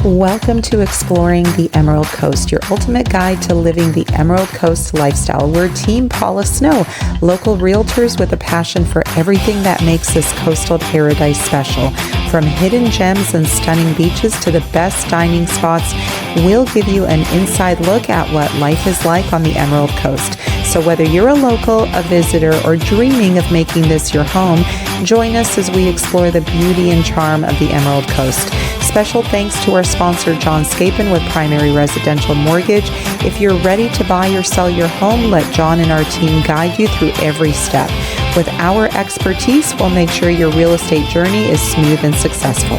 Welcome to Exploring the Emerald Coast, your ultimate guide to living the Emerald Coast lifestyle. We're Team Paula Snow, local realtors with a passion for everything that makes this coastal paradise special. From hidden gems and stunning beaches to the best dining spots, we'll give you an inside look at what life is like on the Emerald Coast. So whether you're a local, a visitor, or dreaming of making this your home, join us as we explore the beauty and charm of the Emerald Coast. Special thanks to our sponsor, John Scapin with Primary Residential Mortgage. If you're ready to buy or sell your home, let John and our team guide you through every step. With our expertise, we'll make sure your real estate journey is smooth and successful.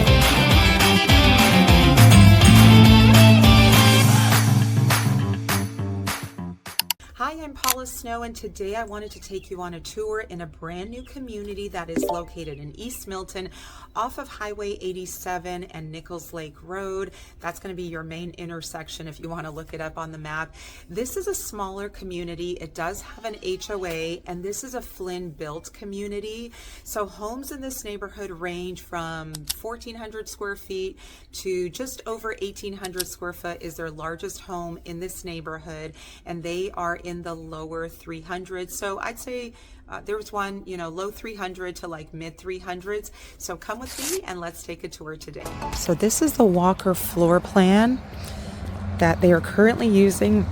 Hi, I'm Paula Snow, and today I wanted to take you on a tour in a brand new community that is located in East Milton off of Highway 87 and Nichols Lake Road. That's going to be your main intersection if you want to look it up on the map. This is a smaller community. It does have an HOA, and this is a Flynn built community. So homes in this neighborhood range from 1,400 square feet to just over 1,800 square foot is their largest home in this neighborhood, and they are in the lower 300s. So I'd say there was one, low 300 to like mid 300s. So come with me and let's take a tour today. So this is the Walker floor plan that they are currently using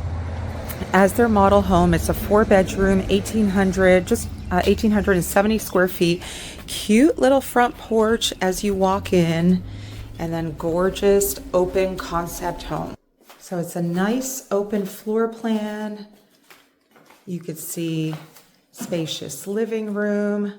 as their model home. It's a 4-bedroom, 1,870 square feet. Cute little front porch as you walk in, and then gorgeous open concept home. So it's a nice open floor plan. You could see spacious living room,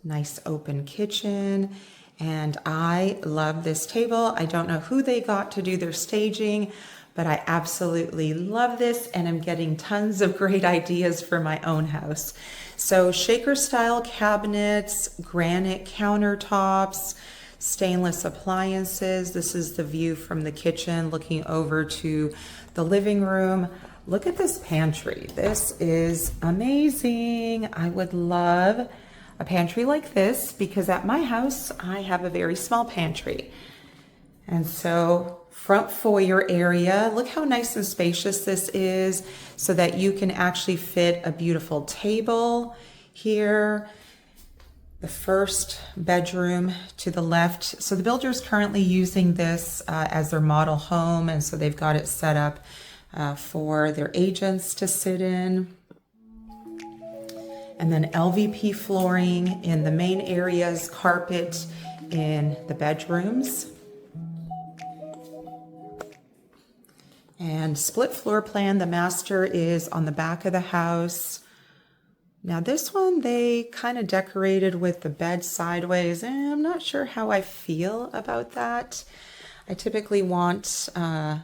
nice open kitchen, and I love this table. I don't know who they got to do their staging, but I absolutely love this, and I'm getting tons of great ideas for my own house. So shaker style cabinets, granite countertops, stainless appliances. This is the view from the kitchen looking over to the living room. Look at this pantry. This is amazing. I would love a pantry like this because at my house, I have a very small pantry. And so front foyer area, look how nice and spacious this is so that you can actually fit a beautiful table here. The first bedroom to the left. So the builder is currently using this as their model home, and so they've got it set up for their agents to sit in. And then LVP flooring in the main areas, carpet in the bedrooms. And split floor plan, the master is on the back of the house. Now this one, they kind of decorated with the bed sideways, and I'm not sure how I feel about that. I typically want the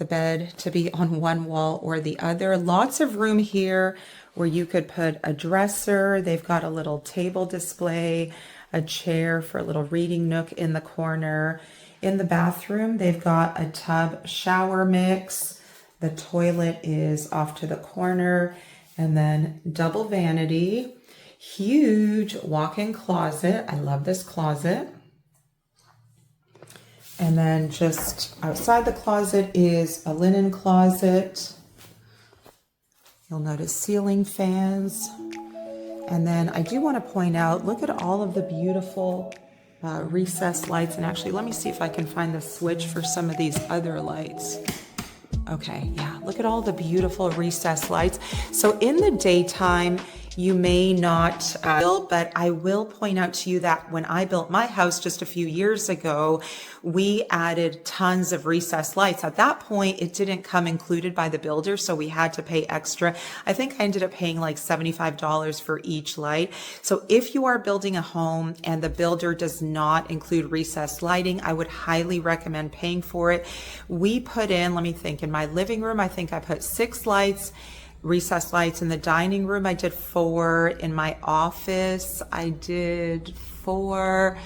bed to be on one wall or the other. Lots of room here where you could put a dresser. They've got a little table display, a chair for a little reading nook in the corner. In the bathroom, they've got a tub shower mix. The toilet is off to the corner, and then double vanity, huge walk-in closet. I love this closet. And then just outside the closet is a linen closet. You'll notice ceiling fans. And then I do want to point out, look at all of the beautiful recessed lights. And actually, let me see if I can find the switch for some of these other lights. Okay, yeah, look at all the beautiful recessed lights. So in the daytime, you may not but I will point out to you that when I built my house just a few years ago, we added tons of recessed lights. At that point, it didn't come included by the builder, so we had to pay extra. I think I ended up paying like $75 for each light. So if you are building a home and the builder does not include recessed lighting, I would highly recommend paying for it. We put in, let me think, in my living room, I think I put 6 lights. Recessed lights in the dining room, I did 4. In my office, I did 4.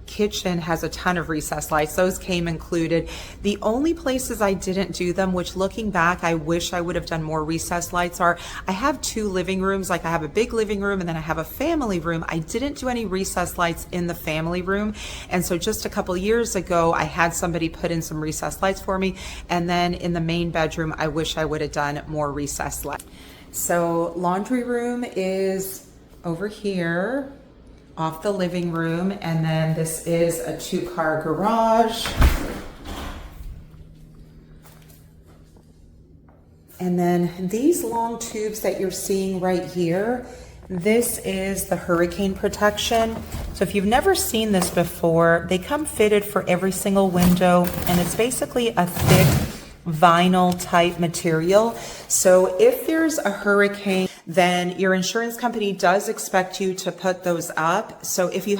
kitchen has a ton of recessed lights. Those came included. The only places I didn't do them, which looking back, I wish I would have done more recessed lights, are I have 2 living rooms. Like I have a big living room and then I have a family room. I didn't do any recessed lights in the family room. And so just a couple years ago, I had somebody put in some recessed lights for me. And then in the main bedroom, I wish I would have done more recessed lights. So laundry room is over here off the living room, and then this is a 2-car garage. And then these long tubes that you're seeing right here, this is the hurricane protection. So if you've never seen this before, they come fitted for every single window, and it's basically a thick vinyl type material. So if there's a hurricane, then your insurance company does expect you to put those up. So if we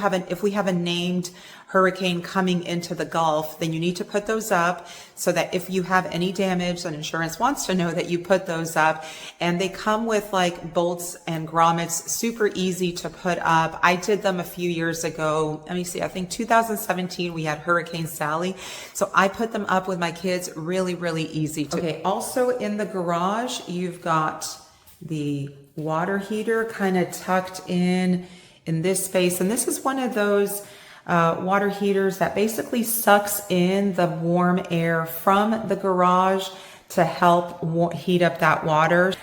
have a named hurricane coming into the Gulf, then you need to put those up so that if you have any damage, then insurance wants to know that you put those up. And they come with like bolts and grommets, super easy to put up. I did them a few years ago. Let me see, I think 2017, we had Hurricane Sally. So I put them up with my kids, really, really easy to. Okay, also in the garage, you've got the water heater kind of tucked in this space. And this is one of those water heaters that basically sucks in the warm air from the garage to help heat up that water.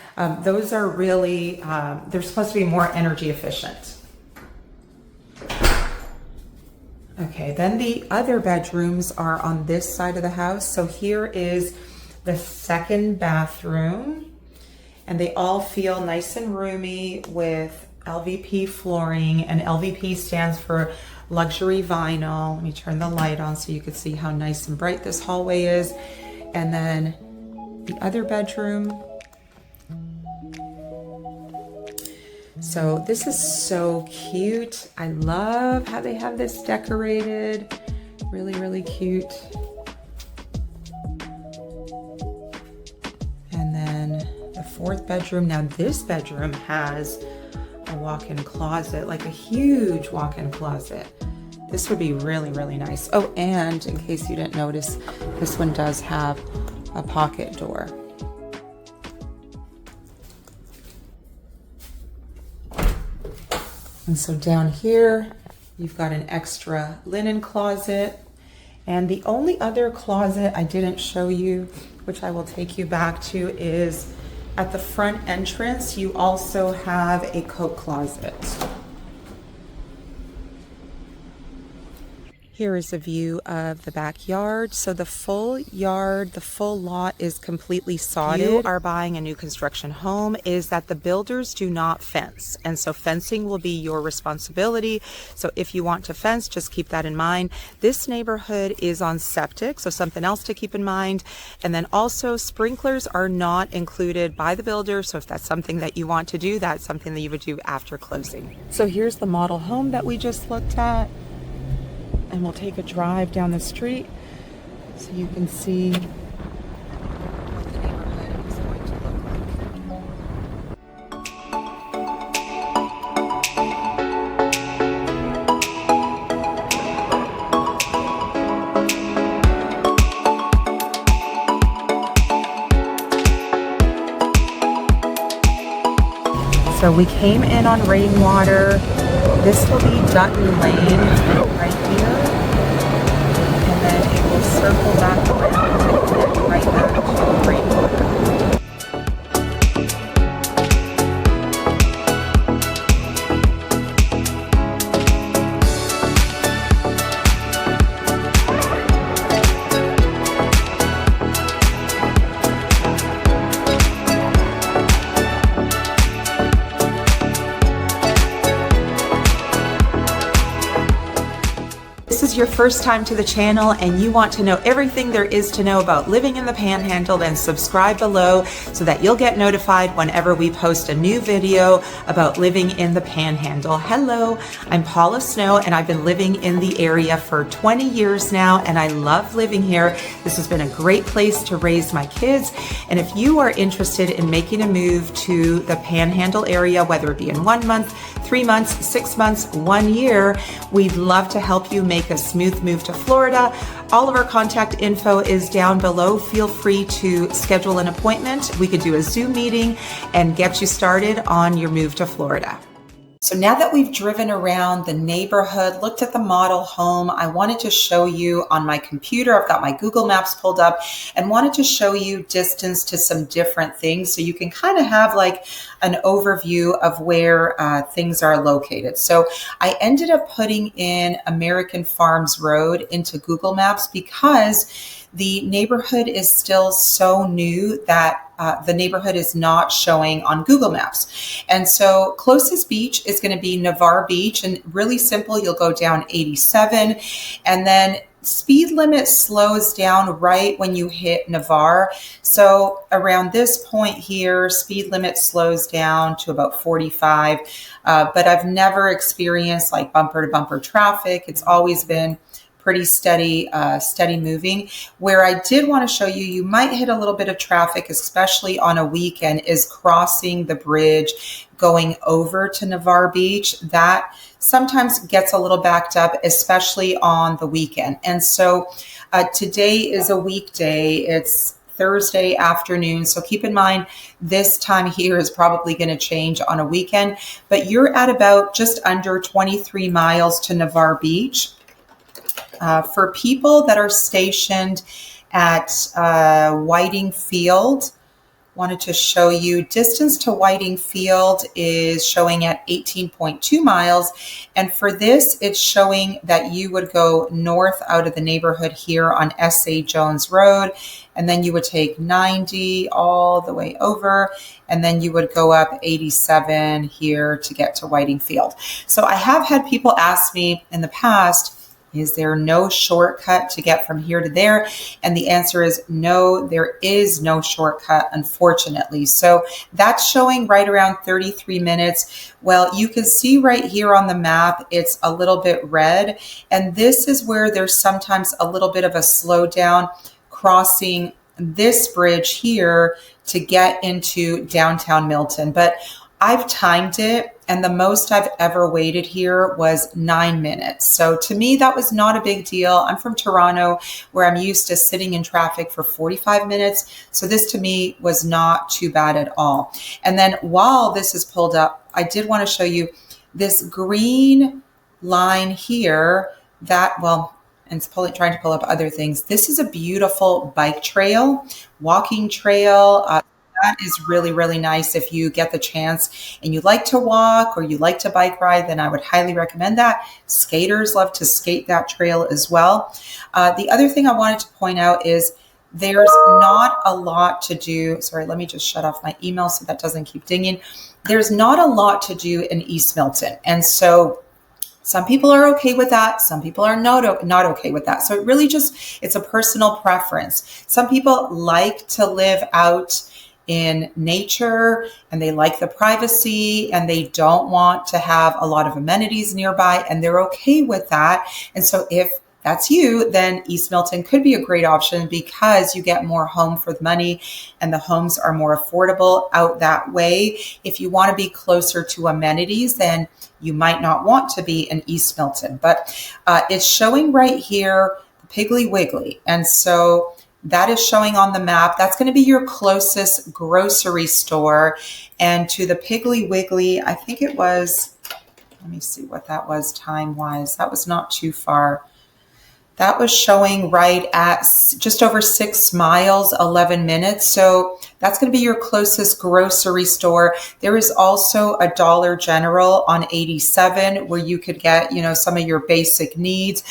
Those are really, they're supposed to be more energy efficient. Okay, then the other bedrooms are on this side of the house. So here is the second bathroom, and they all feel nice and roomy with LVP flooring, and LVP stands for luxury vinyl. Let me turn the light on so you can see how nice and bright this hallway is. And then the other bedroom. So this is so cute. I love how they have this decorated. Really, really cute. And then the fourth bedroom. Now this bedroom has a walk-in closet, like a huge walk-in closet. This would be really, really nice. Oh, and in case you didn't notice, this one does have a pocket door. And so down here, you've got an extra linen closet. And the only other closet I didn't show you, which I will take you back to, is at the front entrance, you also have a coat closet. Here is a view of the backyard. So the full yard, the full lot is completely sodded. You are buying a new construction home, is that the builders do not fence. And so fencing will be your responsibility. So if you want to fence, just keep that in mind. This neighborhood is on septic, so something else to keep in mind. And then also sprinklers are not included by the builder. So if that's something that you want to do, that's something that you would do after closing. So here's the model home that we just looked at. And we'll take a drive down the street so you can see what the neighborhood is going to look like. So we came in on rainwater. This will be Dutton Lane right here, and then it will circle back around and connect right back to rainwater. This is your first time to the channel and you want to know everything there is to know about living in the Panhandle, then subscribe below so that you'll get notified whenever we post a new video about living in the Panhandle. Hello, I'm Paula Snow and I've been living in the area for 20 years now and I love living here. This has been a great place to raise my kids, and if you are interested in making a move to the Panhandle area, whether it be in 1 month, 3 months, 6 months, 1 year, we'd love to help you make a smooth move to Florida. All of our contact info is down below. Feel free to schedule an appointment. We could do a Zoom meeting and get you started on your move to Florida. So now that we've driven around the neighborhood, looked at the model home, I wanted to show you on my computer, I've got my Google Maps pulled up, and wanted to show you distance to some different things so you can kind of have like an overview of where things are located. So I ended up putting in American Farms Road into Google Maps because the neighborhood is still so new that the neighborhood is not showing on Google Maps. And so closest beach is going to be Navarre Beach, and really simple. You'll go down 87, and then speed limit slows down right when you hit Navarre. So around this point here, speed limit slows down to about 45. But I've never experienced like bumper to bumper traffic. It's always been pretty steady moving. Where I did want to show you, you might hit a little bit of traffic, especially on a weekend, is crossing the bridge going over to Navarre Beach. That sometimes gets a little backed up, especially on the weekend. And so today is a weekday. It's Thursday afternoon. So keep in mind, this time here is probably going to change on a weekend, but you're at about just under 23 miles to Navarre Beach. For people that are stationed at Whiting Field, wanted to show you distance to Whiting Field is showing at 18.2 miles. And for this, it's showing that you would go north out of the neighborhood here on S.A. Jones Road, and then you would take 90 all the way over, and then you would go up 87 here to get to Whiting Field. So I have had people ask me in the past, is there no shortcut to get from here to there? And the answer is no, there is no shortcut, unfortunately. So that's showing right around 33 minutes. Well, you can see right here on the map, it's a little bit red. And this is where there's sometimes a little bit of a slowdown crossing this bridge here to get into downtown Milton. But I've timed it, and the most I've ever waited here was 9 minutes. So to me, that was not a big deal. I'm from Toronto, where I'm used to sitting in traffic for 45 minutes. So this to me was not too bad at all. And then while this is pulled up, I did want to show you this green line here that, well, and it's trying to pull up other things. This is a beautiful bike trail, walking trail. That is really, really nice. If you get the chance and you like to walk or you like to bike ride, then I would highly recommend that. Skaters love to skate that trail as well. The other thing I wanted to point out is there's not a lot to do. Sorry, let me just shut off my email so that doesn't keep dinging. There's not a lot to do in East Milton. And so some people are okay with that. Some people are not okay with that. So it really it's a personal preference. Some people like to live out in nature and they like the privacy and they don't want to have a lot of amenities nearby, and they're okay with that. And so if that's you, then East Milton could be a great option because you get more home for the money and the homes are more affordable out that way. If you want to be closer to amenities, then you might not want to be in East Milton, but it's showing right here, the Piggly Wiggly. And so that is showing on the map. That's going to be your closest grocery store. And to the Piggly Wiggly, I think it was, let me see what that was time-wise. That was not too far. That was showing right at just over 6 miles, 11 minutes. So that's going to be your closest grocery store. There is also a Dollar General on 87 where you could get, some of your basic needs.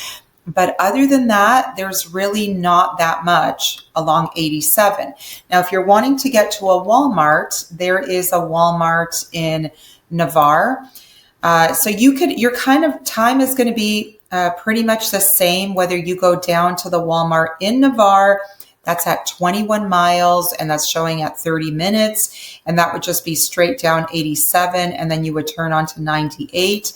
But other than that, there's really not that much along 87. Now, if you're wanting to get to a Walmart, there is a Walmart in Navarre. So your kind of time is going to be pretty much the same, whether you go down to the Walmart in Navarre, that's at 21 miles, and that's showing at 30 minutes. And that would just be straight down 87, and then you would turn on to 98.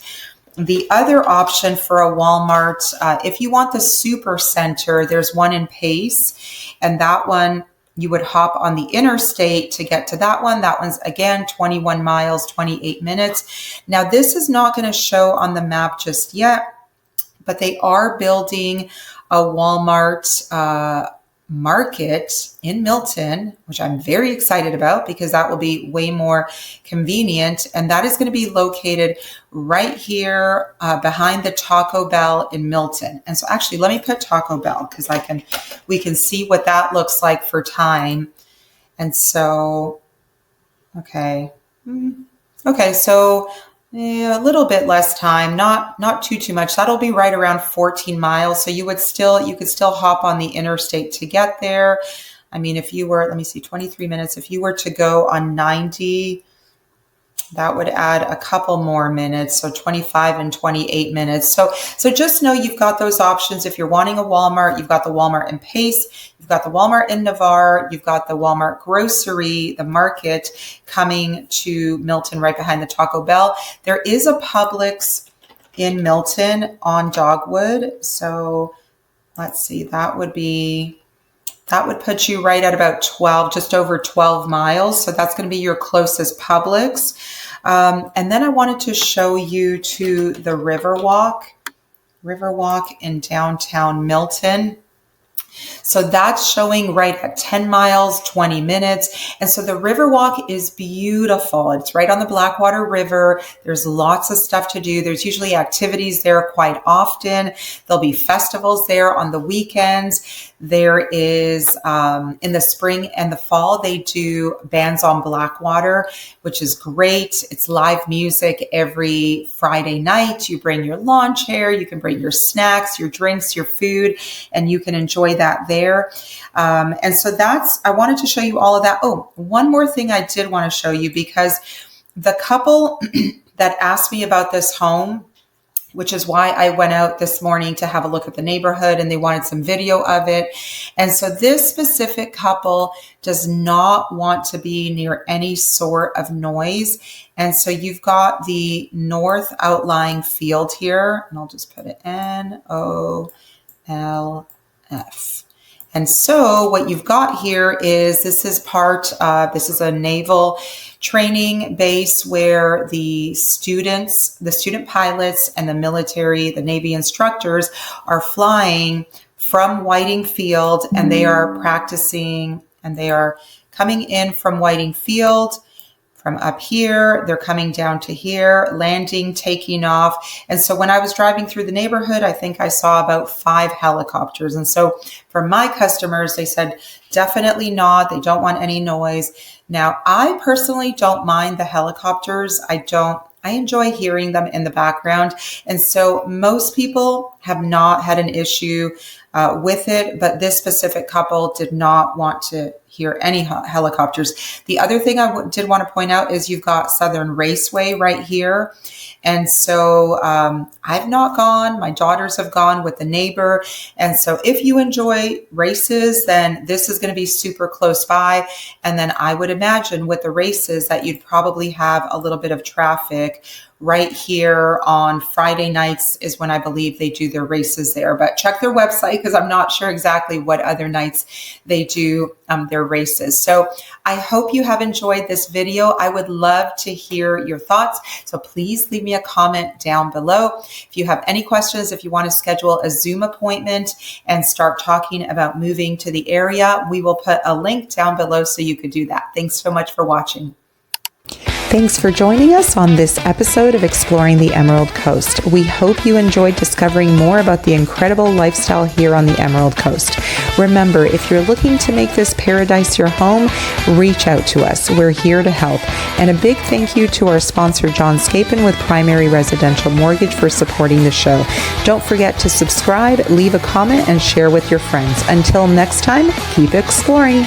The other option for a Walmart, if you want the super center, there's one in Pace, and that one you would hop on the interstate to get to that one. That one's again 21 miles, 28 minutes. Now this is not going to show on the map just yet, but they are building a Walmart market in Milton, which I'm very excited about because that will be way more convenient. And that is going to be located right here behind the Taco Bell in Milton. And so actually, let me put Taco Bell because we can see what that looks like for time. And so, okay. Okay, so a little bit less time, not too much. That'll be right around 14 miles. So you could still hop on the interstate to get there. I mean, if you were, let me see, 23 minutes. If you were to go on 90, that would add a couple more minutes. So 25 and 28 minutes. So just know you've got those options. If you're wanting a Walmart, you've got the Walmart in Pace, you've got the Walmart in Navarre, you've got the Walmart grocery, the market coming to Milton right behind the Taco Bell. There is a Publix in Milton on Dogwood. So let's see, that would put you right at about 12, just over 12 miles. So that's going to be your closest Publix. And then I wanted to show you to the Riverwalk in downtown Milton. So that's showing right at 10 miles, 20 minutes. And so the Riverwalk is beautiful. It's right on the Blackwater River. There's lots of stuff to do. There's usually activities there quite often. There'll be festivals there on the weekends. There is, in the spring and the fall, they do Bands on Blackwater, which is great. It's live music every Friday night. You bring your lawn chair, you can bring your snacks, your drinks, your food, and you can enjoy that there. And so I wanted to show you all of that. Oh, one more thing I did want to show you, because the couple that asked me about this home, which is why I went out this morning to have a look at the neighborhood, and they wanted some video of it. And so this specific couple does not want to be near any sort of noise. And so you've got the north outlying field here, and I'll just put it NOLF. And so what you've got here is this is a naval training base where the student pilots and the military, the Navy instructors are flying from Whiting Field, and they are practicing, and they are coming in from Whiting Field. From up here, they're coming down to here, landing, taking off. And so when I was driving through the neighborhood, I think I saw about 5 helicopters. And so for my customers, they said, definitely not. They don't want any noise. Now, I personally don't mind the helicopters. I enjoy hearing them in the background. And so most people have not had an issue with it, but this specific couple did not want to hear any helicopters. The other thing I did want to point out is you've got Southern Raceway right here. And so I've not gone, my daughters have gone with the neighbor. And so if you enjoy races, then this is going to be super close by. And then I would imagine with the races that you'd probably have a little bit of traffic right here on Friday nights is when I believe they do their races there. But check their website because I'm not sure exactly what other nights they do their races. So I hope you have enjoyed this video. I would love to hear your thoughts. So please leave me a comment down below. If you have any questions, if you want to schedule a Zoom appointment and start talking about moving to the area, we will put a link down below so you could do that. Thanks so much for watching. Thanks for joining us on this episode of Exploring the Emerald Coast. We hope you enjoyed discovering more about the incredible lifestyle here on the Emerald Coast. Remember, if you're looking to make this paradise your home, reach out to us. We're here to help. And a big thank you to our sponsor, John Scapin with Primary Residential Mortgage, for supporting the show. Don't forget to subscribe, leave a comment, and share with your friends. Until next time, keep exploring.